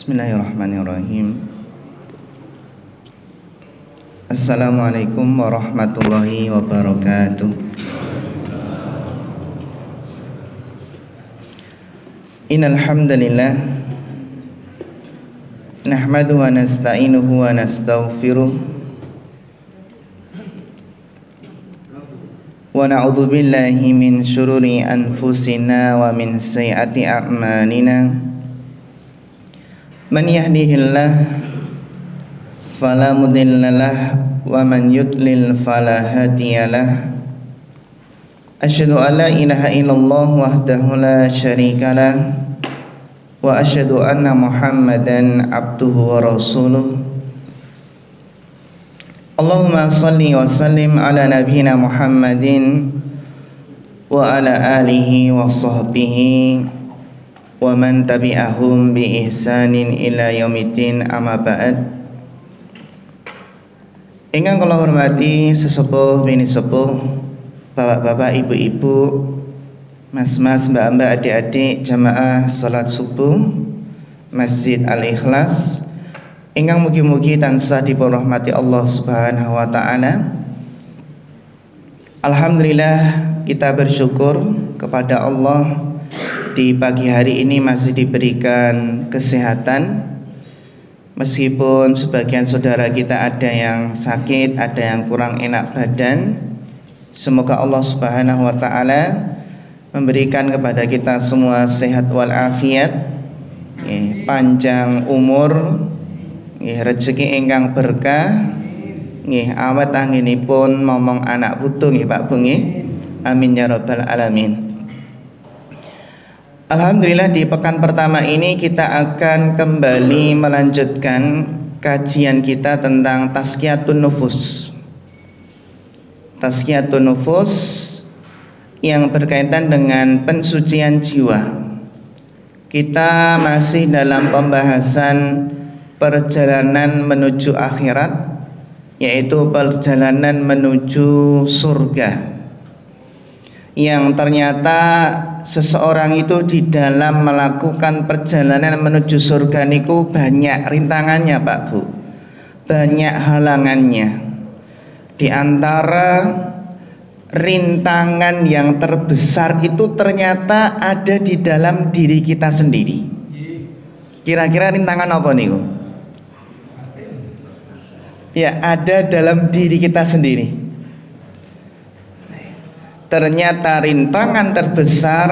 Bismillahirrahmanirrahim. Assalamualaikum warahmatullahi wabarakatuh. Innal hamdalillah nahmaduhu wa nasta'inuhu wa nastaghfiruh wa na'udzu billahi min syururi anfusina wa min sayyiati a'malina. Man yahdihillah fala mudhillalah wa man yudlil fala hadiyalah. Asyhadu an la ilaha illallah wahdahu la syarikalah wa asyhadu anna Muhammadan abduhu wa rasuluh. Allahumma shalli wa sallim ala nabiyyina Muhammadin wa ala alihi wa sahbihi wa man tabi'ahum bi ihsanin ila yaumiddin, amma ba'd. Ingkang kula hormati sesepuh bini sepuh, bapak-bapak, ibu-ibu, mas-mas, mbak-mbak, adik-adik jamaah salat subuh Masjid Al-Ikhlas ingkang mugi-mugi tansah dipun rahmati Allah Subhanahu wa taala. Alhamdulillah, kita bersyukur kepada Allah di pagi hari ini masih diberikan kesehatan, meskipun sebagian saudara kita ada yang sakit, ada yang kurang enak badan. Semoga Allah Subhanahu wa taala memberikan kepada kita semua sehat walafiat, panjang umur, rezeki ingkang berkah, awet anggenipun momong anak putu nggih Pak Bu nggih. Amin ya rabbal alamin. Alhamdulillah, di pekan pertama ini kita akan kembali melanjutkan kajian kita tentang tazkiyatun nufus. Tazkiyatun nufus yang berkaitan dengan pensucian jiwa. Kita masih dalam pembahasan perjalanan menuju akhirat, yaitu perjalanan menuju surga, yang ternyata seseorang itu di dalam melakukan perjalanan menuju surga niku banyak rintangannya Pak Bu, banyak halangannya. Di antara rintangan yang terbesar itu ternyata ada di dalam diri kita sendiri. Kira-kira rintangan apa niku? Ya, ada dalam diri kita sendiri. Ternyata rintangan terbesar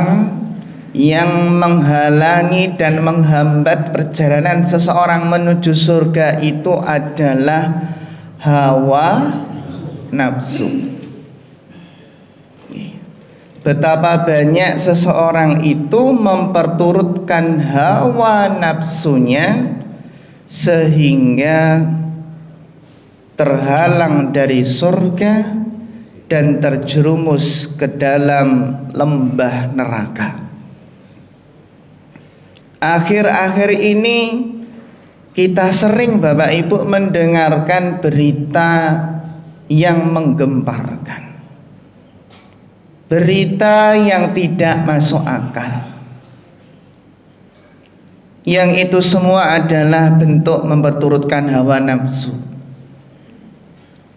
yang menghalangi dan menghambat perjalanan seseorang menuju surga itu adalah hawa nafsu. Betapa banyak seseorang itu memperturutkan hawa nafsunya sehingga terhalang dari surga dan terjerumus ke dalam lembah neraka. Akhir-akhir ini kita sering Bapak Ibu mendengarkan berita yang menggemparkan, berita yang tidak masuk akal, yang itu semua adalah bentuk memperturutkan hawa nafsu.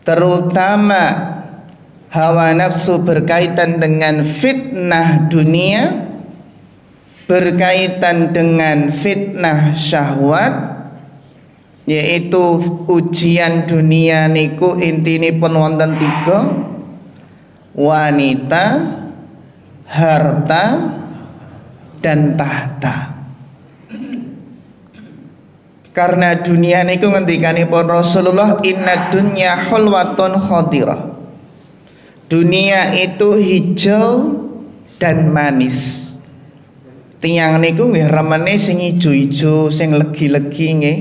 Terutama hawa nafsu berkaitan dengan fitnah dunia, berkaitan dengan fitnah syahwat, yaitu ujian dunia niku intinipun wonten tiga: wanita, harta, dan tahta. Karena dunia niku ngendikanipun Rasulullah, inna dunya hulwatun khadirah. Dunia itu hijau dan manis. Tiyang niku nggih remene sing ijo-ijo, sing legi-legi nggih.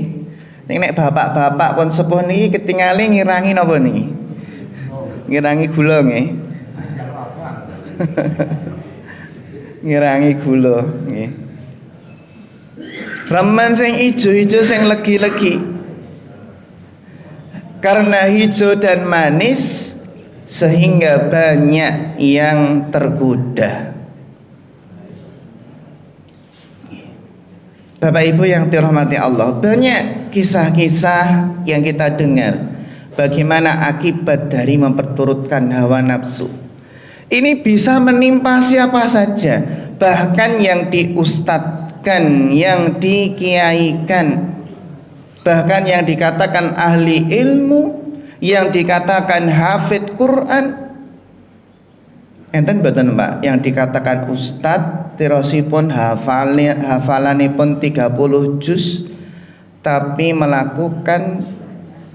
Nek bapak-bapak pun sepuh niki ketingale ngirangi napa niki? Ngirangi gula nggih. Ngirangi gula nggih. Remen sing ijo-ijo, sing legi-legi. Karena hijau dan manis sehingga banyak yang tergoda. Bapak Ibu yang dirahmati Allah, banyak kisah-kisah yang kita dengar bagaimana akibat dari memperturutkan hawa nafsu. Ini bisa menimpa siapa saja, bahkan yang diustadkan, yang dikiaikan, bahkan yang dikatakan ahli ilmu, yang dikatakan hafid Quran. Enten mboten Pak, yang dikatakan ustadz tirosipun hafalanipun 30 juz tapi melakukan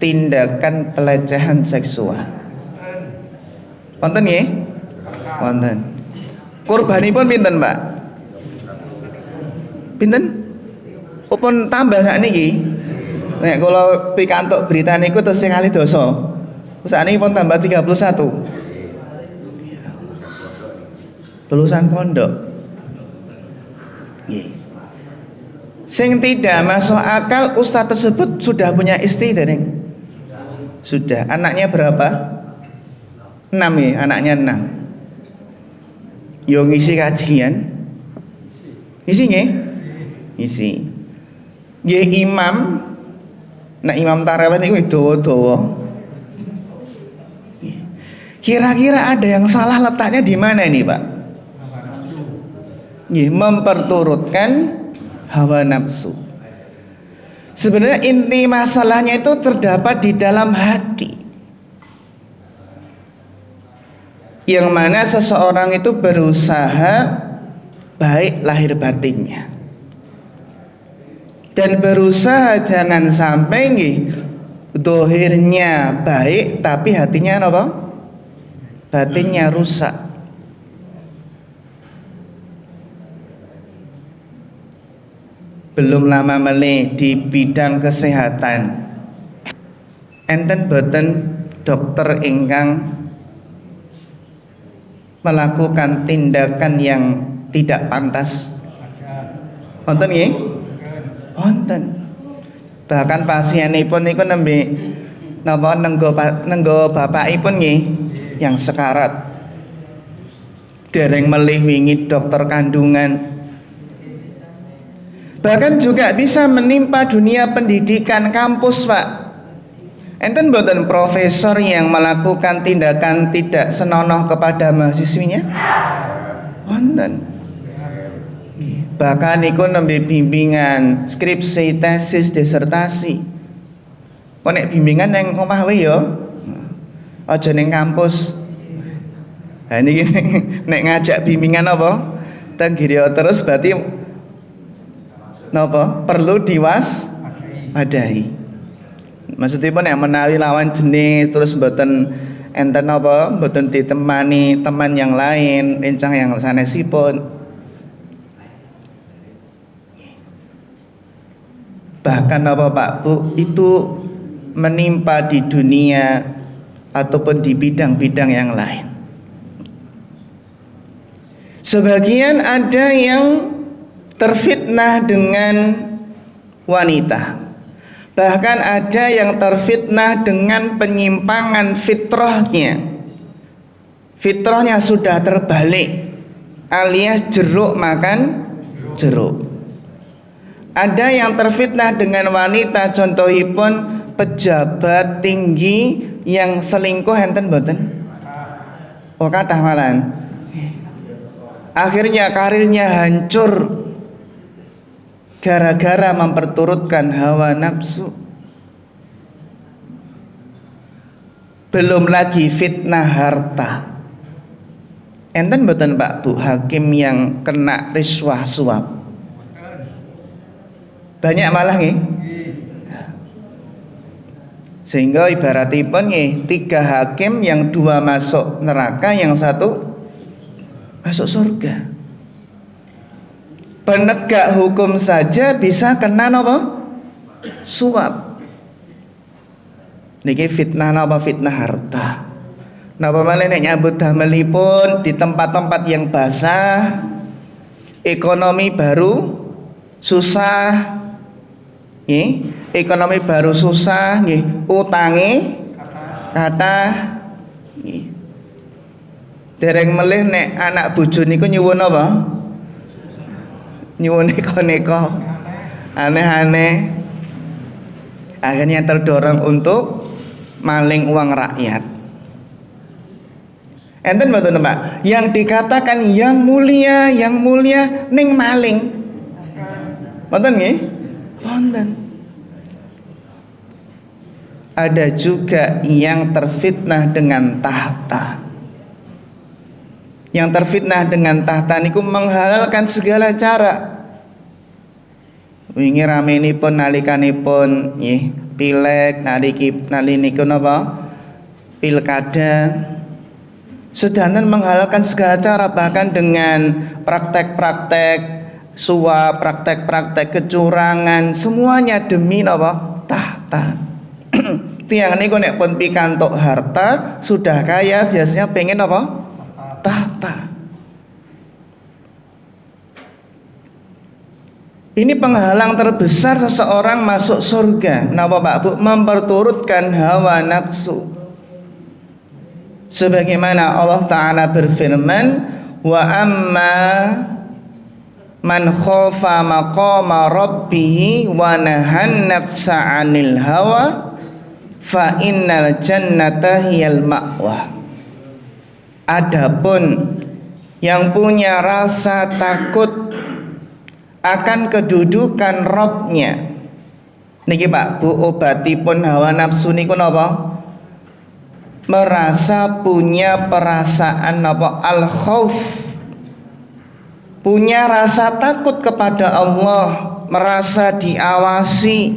tindakan pelecehan seksual. Wonten nggih? Wonten. Kurbanipun pinten, Pak? Pinten? Upun tambah sakniki. Nek kula pikantuk berita niku tesih kalih dosa. Sakniki pun tambah 31. Lulusan pondok. Sing tidak masuk akal, ustadz tersebut sudah punya istri, dereng? Sudah. Anaknya berapa? 6 ya, anaknya 6. Yo ngisi kajian. Ngisi nggih? Ngisi. Nggih imam. Nah imam tarawih niku dawa-dawa. Kira-kira ada yang salah letaknya di mana ini, Pak? Memperturutkan hawa nafsu. Sebenarnya inti masalahnya itu terdapat di dalam hati, yang mana seseorang itu berusaha baik lahir batinnya, dan berusaha jangan sampai dohirnya baik tapi hatinya apa? Batinnya rusak. Belum lama melih di bidang kesehatan, enten boten dokter ingkang melakukan tindakan yang tidak pantas? Wonten nggih? Wonten. Bahkan pasienipun niku nembe napa nenggo bapakipun nggih yang sekarat. Dereng melih wingi dokter kandungan. Bahkan juga bisa menimpa dunia pendidikan kampus, Pak. Enten boten profesor yang melakukan tindakan tidak senonoh kepada mahasiswinya? Wonten. Bahkan iku nembe bimbingan, skripsi, tesis, disertasi. Kok nek bimbingan yang omah wae ya. Aja ning kampus. Nah niki nek ngajak bimbingan apa? Teng Girya terus berarti napa perlu diwaspadai. Maksudnya pun yang menawi lawan jenis terus mboten enten apa mboten ditemani teman yang lain rencang yang sanesipun. Bahkan apa Pak Bu itu menimpa di dunia ataupun di bidang-bidang yang lain. Sebagian ada yang terfitnah dengan wanita, bahkan ada yang terfitnah dengan penyimpangan fitrahnya. Fitrahnya sudah terbalik, alias jeruk makan jeruk. Ada yang terfitnah dengan wanita, contohipun pejabat tinggi yang selingkuh enten boten? Oh kathah malan. Akhirnya karirnya hancur gara-gara memperturutkan hawa nafsu. Belum lagi fitnah harta. Enten mboten Pak Bu hakim yang kena riswah suap? Banyak malah nggih. Sehingga ibaratipun nggih 3 hakim, yang 2 masuk neraka, yang 1 masuk surga. Penegak hukum saja bisa kena napa? Suap. Niki fitnah napa? Fitnah harta. Napa malih nek nyambut damelipun di tempat-tempat yang basah, ekonomi baru susah. Nggih, ekonomi baru susah nggih, utange kathah nggih. Dereng melih nek anak bojo niku nyuwun apa? Nyuwun neka-neka. aneh-aneh, akhirnya terdorong untuk maling uang rakyat. Enten betul Mbak, yang dikatakan yang mulia ning maling. Wonten nggih? Wonten. Ada juga yang terfitnah dengan tahta. Yang terfitnah dengan tahta niku menghalalkan segala cara. Wingi ramenipun nalikanipun nggih pileg niku napa? Pilkada. Sedanten menghalalkan segala cara, bahkan dengan praktek-praktek suap, praktek-praktek kecurangan, semuanya demi napa? Tahta. Tiang niku nek pun pikantuk harta, sudah kaya biasanya pengen apa? Tahta. Ini penghalang terbesar seseorang masuk surga. Napa Pak Bu? Memperturutkan hawa nafsu. Sebagaimana Allah Ta'ala berfirman, wa amma man khofa maqama rabbih wa nahan nafsa 'anil hawa fa innal jannata hiyal ma'wa. Adapun yang punya rasa takut akan kedudukan Rabbnya, niki Pak Bu, obatipun hawa nafsu niku napa? Merasa punya perasaan apa? Al-khauf, punya rasa takut kepada Allah, merasa diawasi.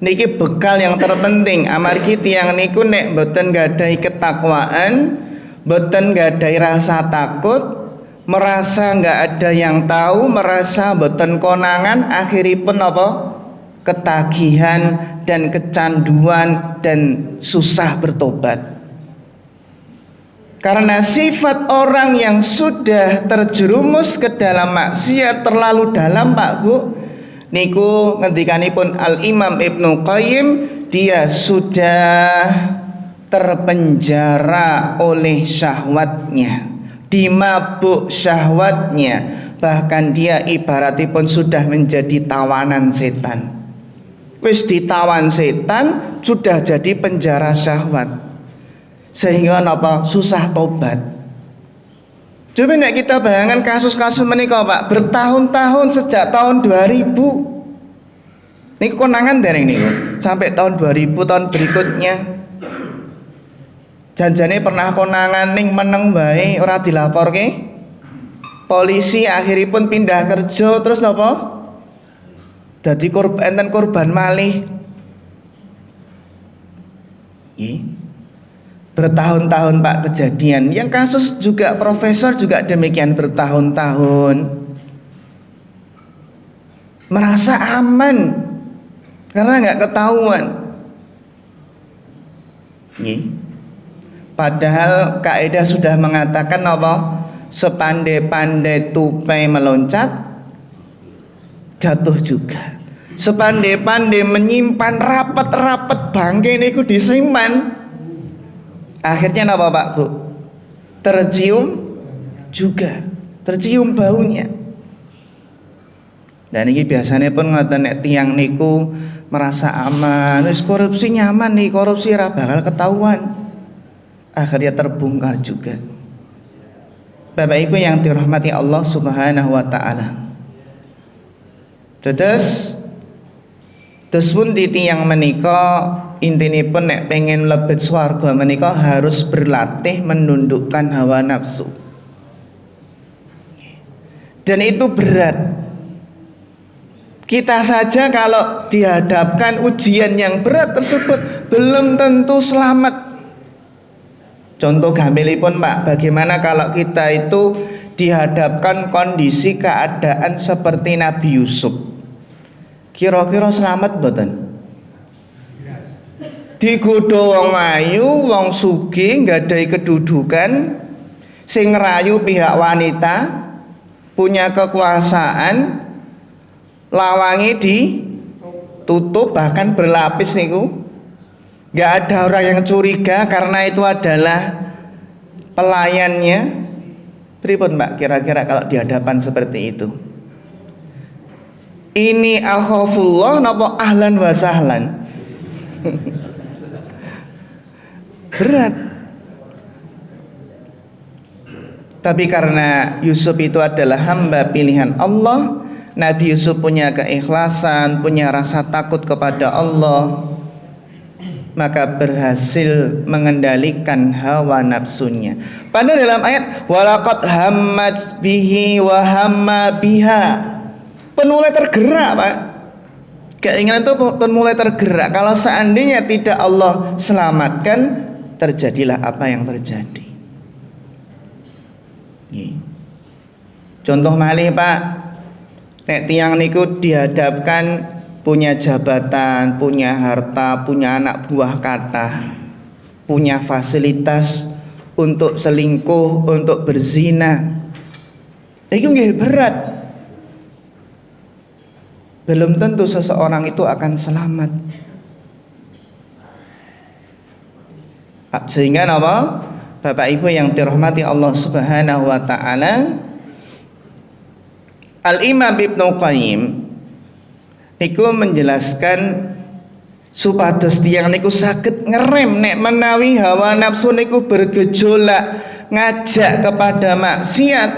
Niki bekal yang terpenting. Amargi tiyang niku nek mboten gadhahi ketakwaan, mboten gadhahi rasa takut, merasa nggak ada yang tahu, merasa mboten konangan, akhiripun apa? Ketagihan dan kecanduan dan susah bertobat. Karena sifat orang yang sudah terjerumus ke dalam maksiat terlalu dalam Pak Bu, niku ngendikanipun Al-Imam Ibnu Qayyim, dia sudah terpenjara oleh syahwatnya, dimabuk syahwatnya, bahkan dia ibaratipun sudah menjadi tawanan setan. Wis ditawan setan, sudah jadi penjara syahwat, sehingga apa? Susah tobat. Coba nek kita bayangkan kasus-kasus menika Pak, bertahun-tahun sejak tahun 2000. Niku konangan dereng niku sampai tahun 2000, tahun berikutnya. Janjane pernah konangan ning meneng bae ora dilaporke. Polisi akhiripun pindah kerja terus napa? Dadi korban malih. Bertahun-tahun Pak kejadian. Yang kasus juga profesor juga demikian, bertahun-tahun. Merasa aman karena nggak ketahuan. Padahal kaidah sudah mengatakan apa? Sepandai-pandai tupai meloncat, jatuh juga. Sepandai-pandai menyimpan rapat-rapat bangkai niku disimpan, akhirnya apa Pak Bu? Tercium juga, tercium baunya. Dan ini biasanya pun ngoten nek tiyang niku merasa aman, wis korupsi nyaman nih, korupsi ora bakal ketahuan, akhirnya terbongkar juga. Bapak Ibu yang dirahmati Allah Subhanahu wa taala. Terus pun titi yang menika intinipun nek pengen mlebet swarga menika harus berlatih menundukkan hawa nafsu. Dan itu berat. Kita saja kalau dihadapkan ujian yang berat tersebut belum tentu selamat. Contoh gampilipun Pak, bagaimana kalau kita itu dihadapkan kondisi keadaan seperti Nabi Yusuf? Kira-kira selamat mboten? Digodho wong ayu, wong sugih, nggadahi kedudukan, sing ngerayu pihak wanita, punya kekuasaan, lawangi ditutup bahkan berlapis niku. Nggak ada orang yang curiga karena itu adalah pelayannya. Pripun Mbak kira-kira kalau di hadapan seperti itu? Ini akhafullah napa ahlan wa sahlan? Berat. Tapi karena Yusuf itu adalah hamba pilihan Allah, Nabi Yusuf punya keikhlasan, punya rasa takut kepada Allah, maka berhasil mengendalikan hawa nafsunya. Padahal dalam ayat walaqad hammat bihi wa hamma biha, mulai tergerak, Pak. Keinginan itu mulai tergerak. Kalau seandainya tidak Allah selamatkan, terjadilah apa yang terjadi. Contoh malih, Pak, nek tiyang niku dihadapkan punya jabatan, punya harta, punya anak buah kathah, punya fasilitas untuk selingkuh, untuk berzina, itu nggih berat. Belum tentu seseorang itu akan selamat. Sehingga apa? Bapak Ibu yang dirahmati Allah Subhanahu wa taala, Al-Imam Ibnu Qayyim niku menjelaskan supados tiyang niku saged ngerem nek menawi hawa nafsu niku bergejolak ngajak kepada maksiat,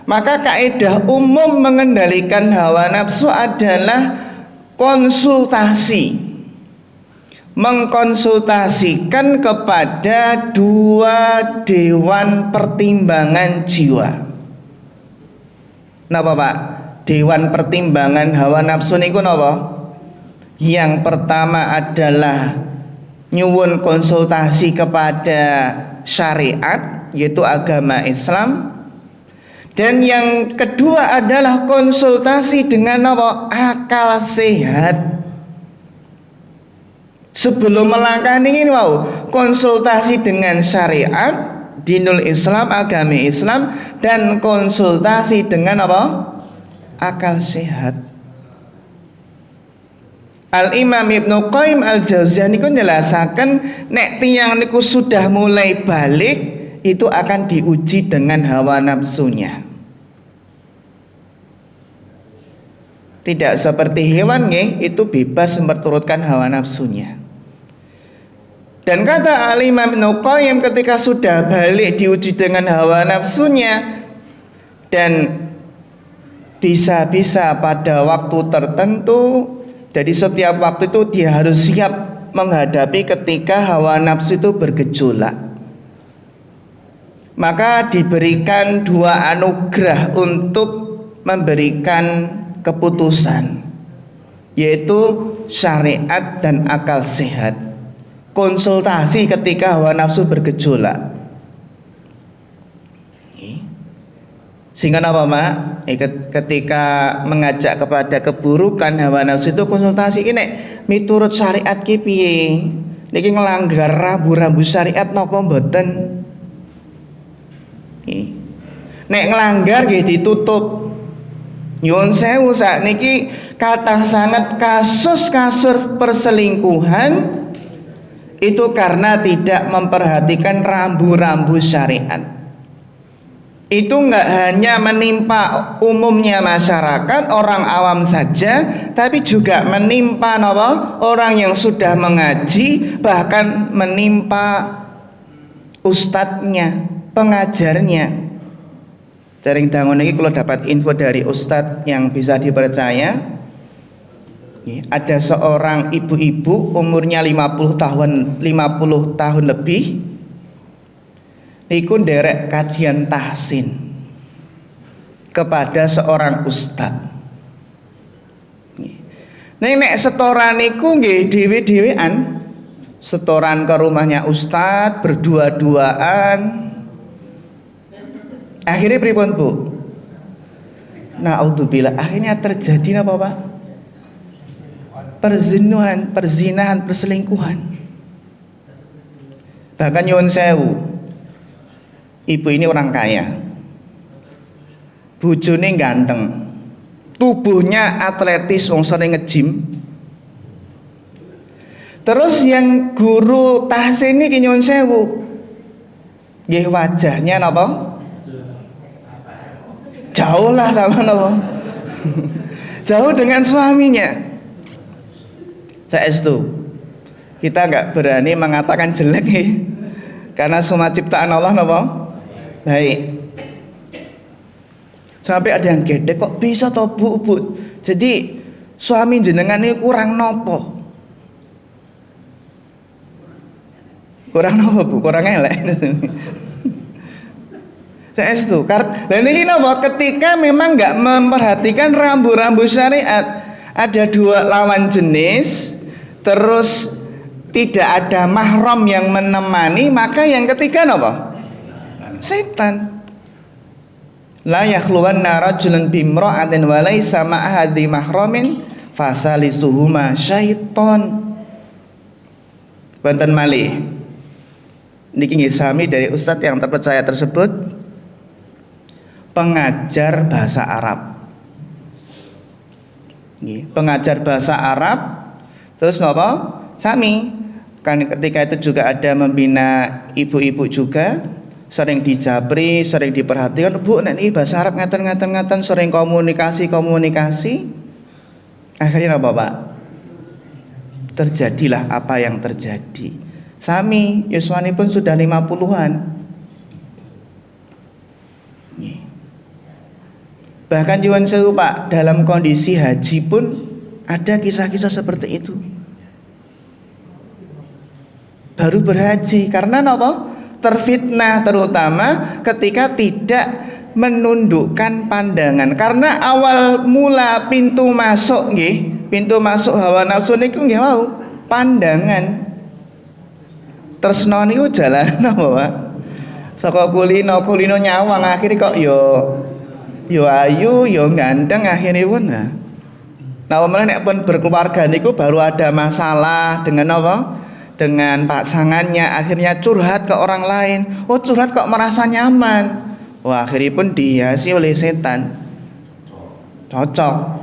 maka kaidah umum mengendalikan hawa nafsu adalah konsultasi. Mengkonsultasikan kepada dua dewan pertimbangan jiwa. Napa, Pak? Dewan pertimbangan hawa nafsu niku napa? Yang pertama adalah nyuwun konsultasi kepada syariat, yaitu agama Islam. Dan yang kedua adalah konsultasi dengan apa? Akal sehat. Sebelum melangkah ini wow, konsultasi dengan syariat, dinul Islam, agama Islam, dan konsultasi dengan apa? Akal sehat. Al-Imam Ibnu Qayyim Al-Jauziyah niku njelasaken nek tiyang niku sudah mulai balik, itu akan diuji dengan hawa nafsunya. Tidak seperti hewan nggih, itu bebas memperturutkan hawa nafsunya. Dan kata Al-Imam Ibnu Qayyim, ketika sudah balik diuji dengan hawa nafsunya, dan bisa-bisa pada waktu tertentu, jadi setiap waktu itu dia harus siap menghadapi ketika hawa nafsu itu bergejolak. Maka diberikan dua anugerah untuk memberikan keputusan, yaitu syariat dan akal sehat. Konsultasi ketika hawa nafsu bergejolak. Sehingga apa, Mak? Ketika mengajak kepada keburukan hawa nafsu itu konsultasi ini miturut syariat ki piye? Niki ngelanggar rambu-rambu syariat napa mboten? Nek ngelanggar nggih ditutup. Nyuwun sewu sakniki kathah sangat kasus-kasus perselingkuhan itu karena tidak memperhatikan rambu-rambu syariat. Itu enggak hanya menimpa umumnya masyarakat, orang awam saja, tapi juga menimpa orang yang sudah mengaji, bahkan menimpa ustadznya, pengajarnya. Jaring dangun ini kalau dapat info dari ustadz yang bisa dipercaya, ada seorang ibu-ibu umurnya 50 tahun lebih, niku nderek kajian tahsin kepada seorang ustadz. Nek setoran niku nggih dhewe-dhewean, setoran ke rumahnya ustadz berdua-duaan. Akhirnya pripun, Bu? Naudzubillah, akhirnya terjadi apa, Pak? Perzinahan, perselingkuhan. Bahkan nyuwun sewu, ibu ini orang kaya, bojone ganteng, tubuhnya atletis, wong sering nge-gym. Terus yang guru tahsin ini nyuwun sewu, nggih wajahnya napa? Jauh lah sama napa? jauh dengan suaminya. Saestu kita nggak berani mengatakan jelek nih, karena semua ciptaan Allah napa baik. Sampai ada yang gede kok bisa toh bu. Jadi suami jenengan ini kurang nopo? Kurang nopo bu? Kurang elek. Saestu. Dan ini nopo? Ketika memang nggak memperhatikan rambu-rambu syariat, ada dua lawan jenis, terus tidak ada mahram yang menemani, maka yang ketiga nopo? Setan. La yakhluwanna rajulun bimra'atin wa laysa ma'aha dhi mahramin fasalisuhuma syaiton. Wonten malih niki nggih sami dari ustadz yang terpercaya tersebut, pengajar bahasa Arab. Nggih, pengajar bahasa Arab terus napa? Sami kan ketika itu juga ada membina ibu-ibu juga, sering dijabri, sering diperhatikan, Bu, nek iki bahasa Arab ngaten, sering komunikasi. Akhirnya apa, Pak? Terjadilah apa yang terjadi. Sami yuswani pun sudah 50-an. Bahkan Yuan Sewu, Pak, dalam kondisi haji pun ada kisah-kisah seperti itu. Baru berhaji karena apa? Terfitnah, terutama ketika tidak menundukkan pandangan. Karena awal mula pintu masuk hawa nafsu niku nggih wau pandangan. Tresno niku jalan apa, Pak? Saka kulino nyawang akhirnya kok yo ayu, yo ganteng akhirnya pun. Nah, nek pun berkeluarga niku baru ada masalah dengan apa? Dengan pasangannya, akhirnya curhat ke orang lain. Oh, curhat kok merasa nyaman. Wah, akhirnya pun dihiasi oleh setan. Cocok.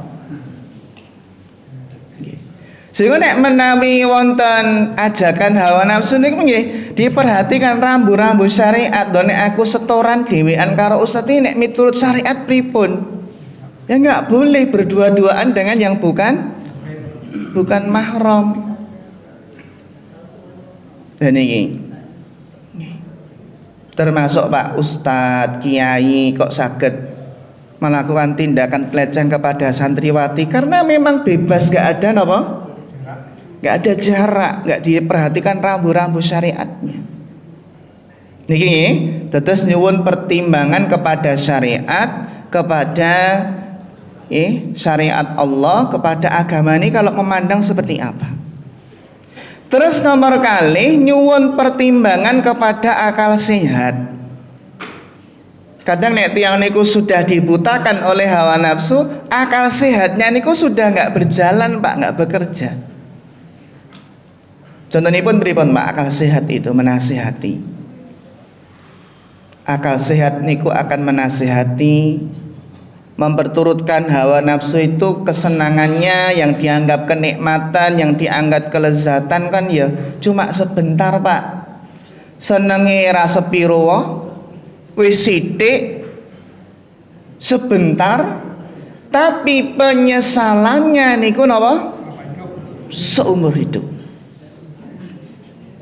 Sehingga nek menawi wonten ajakan hawa nafsu niku nggih diperhatikan rambu-rambu syariat. Nek aku setoran dhewean karo ustaz ini nek miturut syariat pripun? Ya enggak boleh berdua-duaan dengan yang bukan mahram. Dan ini termasuk Pak Ustadz, Kiai kok saged melakukan tindakan pelecehan kepada santriwati karena memang bebas, gak ada apa? Gak ada jarak, gak diperhatikan rambu-rambu syariatnya. Niki terus nyuwun pertimbangan kepada syariat, kepada syariat Allah, kepada agama ini kalau memandang seperti apa. Terus nomor kali nyuwun pertimbangan kepada akal sehat. Kadang nek tiyang niku sudah dibutakan oleh hawa nafsu, akal sehatnya niku sudah nggak berjalan, Pak, nggak bekerja. Contohnya pun pripun, Pak, akal sehat itu menasihati. Akal sehat niku akan menasihati, memperturutkan hawa nafsu itu kesenangannya yang dianggap kenikmatan, yang dianggap kelezatan kan ya cuma sebentar, Pak. Senenge ra sepiro wis sithik sebentar, tapi penyesalannya niku napa? Seumur hidup.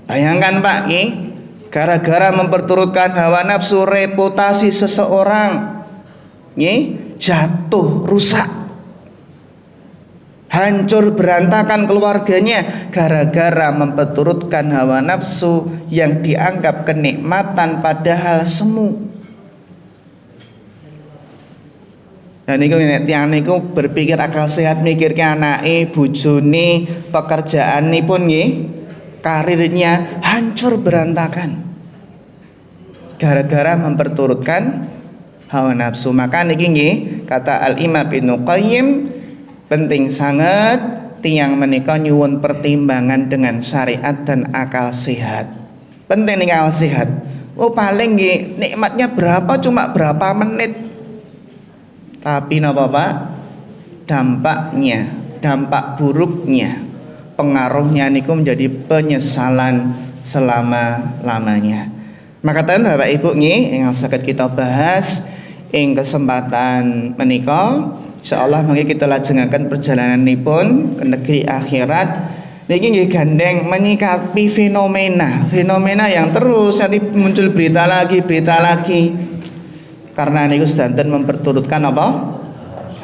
Bayangkan, Pak, gara-gara memperturutkan hawa nafsu reputasi seseorang jatuh, rusak, hancur berantakan keluarganya gara-gara memperturutkan hawa nafsu yang dianggap kenikmatan padahal semu. Dan niku tiyang niku berpikir akal sehat, mikir ke anake, bojone, pekerjaanipun nggih, karirnya hancur berantakan gara-gara memperturutkan hawa nafsu. Maka niki nggih kata Al-Imam Ibnu Qayyim, penting sangat tiyang menika nyuwun pertimbangan dengan syariat dan akal sehat. Penting nih akal sehat. Oh, paling nggih nikmatnya berapa, cuma berapa menit. Tapi napa, Pak? Dampaknya, dampak buruknya, pengaruhnya niku menjadi penyesalan selama-lamanya. Maka tenan Bapak Ibu nggih ingkang saged kita bahas ing kesempatan menika Insyaallah mangke kita lajengaken perjalananipun ke negeri akhirat. Niki nggih gandeng menyikapi fenomena yang terus nanti muncul berita lagi. Karena niku sedanten memperturutkan apa?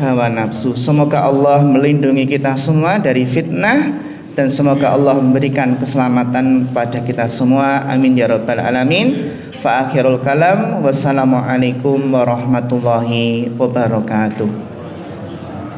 Hawa nafsu. Semoga Allah melindungi kita semua dari fitnah dan semoga Allah memberikan keselamatan kepada kita semua. Amin ya rabbal alamin. Fa akhirul kalam wassalamualaikum warahmatullahi wabarakatuh.